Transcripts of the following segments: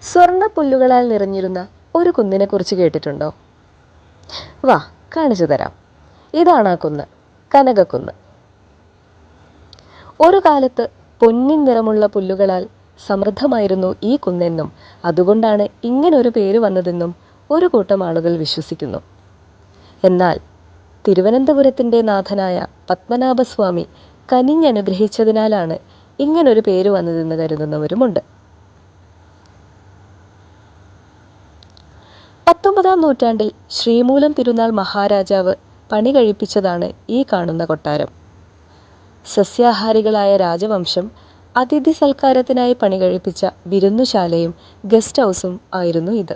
സ്വർണ്ണ പുല്ലുകളാൽ നിറഞ്ഞിരുന്ന ഒരു കുന്നിനെക്കുറിച്ച് കേട്ടിട്ടുണ്ടോ? വാ, കാണിച്ചു തരാം. ഇതാണ് ആ കുന്ന്, കനകക്കുന്ന്. ഒരു കാലത്ത് പൊന്നിൻ നിറമുള്ള പുല്ലുകളാൽ സമൃദ്ധമായിരുന്നു ഈ കുന്നെന്നും അതുകൊണ്ടാണ് ഇങ്ങനൊരു പേര് വന്നതെന്നും ഒരു കൂട്ടം ആളുകൾ വിശ്വസിക്കുന്നു. എന്നാൽ തിരുവനന്തപുരത്തിൻ്റെ നാഥനായ പത്മനാഭസ്വാമി കനിഞ്ഞനുഗ്രഹിച്ചതിനാലാണ് ഇങ്ങനൊരു പേര് വന്നതെന്ന് കരുതുന്നവരുമുണ്ട്. 19-ാം നൂറ്റാണ്ടിൽ ശ്രീമൂലം തിരുനാൾ മഹാരാജാവ് പണി കഴിപ്പിച്ചതാണ് ഈ കാണുന്ന കൊട്ടാരം. സസ്യാഹാരികളായ രാജവംശം അതിഥി സൽക്കാരത്തിനായി പണി കഴിപ്പിച്ച വിരുന്നുശാലയും ഗസ്റ്റ് ഹൗസും ആയിരുന്നു ഇത്.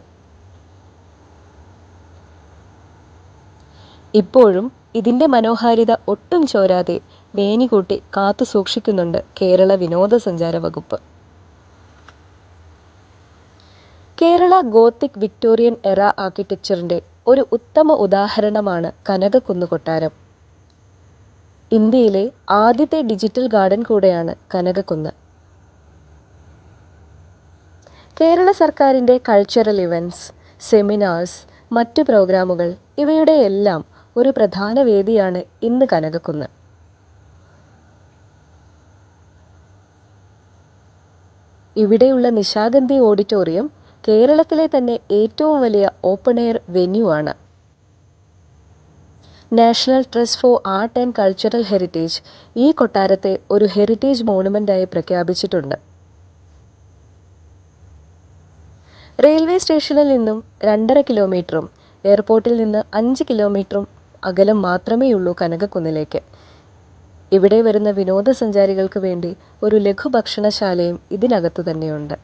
ഇപ്പോഴും ഇതിൻ്റെ മനോഹാരിത ഒട്ടും ചോരാതെ വേനികൂട്ടി കാത്തു സൂക്ഷിക്കുന്നുണ്ട് കേരള വിനോദസഞ്ചാര വകുപ്പ്. കേരള ഗോത്തിക് വിക്ടോറിയൻ എറ ആർക്കിടെക്ചറിൻ്റെ ഒരു ഉത്തമ ഉദാഹരണമാണ് കനകക്കുന്ന് കൊട്ടാരം. ഇന്ത്യയിലെ ആദ്യത്തെ ഡിജിറ്റൽ ഗാർഡൻ കൂടെയാണ് കനകക്കുന്ന്. കേരള സർക്കാരിൻ്റെ കൾച്ചറൽ ഇവൻറ്റ്സ്, സെമിനാർസ്, മറ്റു പ്രോഗ്രാമുകൾ ഇവയുടെയെല്ലാം ഒരു പ്രധാന വേദിയാണ് ഇന്ന് കനകക്കുന്ന്. ഇവിടെയുള്ള നിശാഗന്ധി ഓഡിറ്റോറിയം കേരളത്തിലെ തന്നെ ഏറ്റവും വലിയ ഓപ്പൺ എയർ വെന്യൂ ആണ്. National trust for art and cultural heritage ഈ കൊട്ടാരത്തെ ഒരു ഹെറിറ്റേജ് മോണുമെൻ്റായി പ്രഖ്യാപിച്ചിട്ടുണ്ട്. റെയിൽവേ സ്റ്റേഷനിൽ നിന്നും 2.5 കിലോമീറ്ററും എയർപോർട്ടിൽ നിന്ന് 5 കിലോമീറ്ററും അകലം മാത്രമേയുള്ളൂ കനകക്കുന്നിലേക്ക്. ഇവിടെ വരുന്ന വിനോദസഞ്ചാരികൾക്ക് വേണ്ടി ഒരു ലഘുഭക്ഷണശാലയും ഇതിനകത്തു തന്നെയുണ്ട്.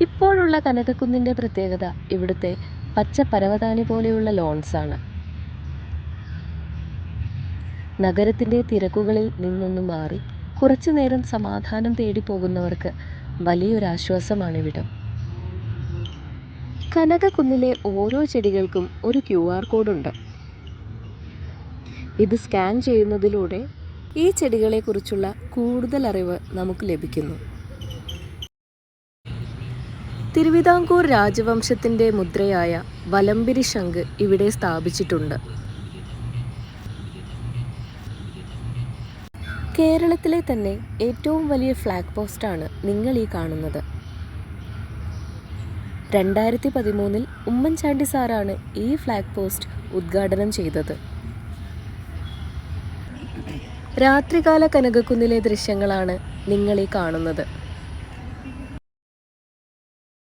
ഇപ്പോഴുള്ള കനകക്കുന്നിൻ്റെ പ്രത്യേകത ഇവിടുത്തെ പച്ച പരവതാനി പോലെയുള്ള ലോൺസാണ്. നഗരത്തിൻ്റെ തിരക്കുകളിൽ നിന്നൊന്നും മാറി കുറച്ചു നേരം സമാധാനം തേടി പോകുന്നവർക്ക് വലിയൊരാശ്വാസമാണിവിടം. കനകക്കുന്നിലെ ഓരോ ചെടികൾക്കും ഒരു QR കോഡുണ്ട്. ഇത് സ്കാൻ ചെയ്യുന്നതിലൂടെ ഈ ചെടികളെക്കുറിച്ചുള്ള കൂടുതൽ അറിവ് നമുക്ക് ലഭിക്കുന്നു. തിരുവിതാംകൂർ രാജവംശത്തിൻ്റെ മുദ്രയായ വലംപിരി ശംഖ് ഇവിടെ സ്ഥാപിച്ചിട്ടുണ്ട്. കേരളത്തിലെ തന്നെ ഏറ്റവും വലിയ ഫ്ലാഗ് പോസ്റ്റാണ് നിങ്ങൾ ഈ കാണുന്നത്. 2013 ഉമ്മൻചാണ്ടി സാറാണ് ഈ ഫ്ലാഗ് പോസ്റ്റ് ഉദ്ഘാടനം ചെയ്തത്. രാത്രികാല കനകക്കുന്നിലെ ദൃശ്യങ്ങളാണ് നിങ്ങൾ ഈ കാണുന്നത്.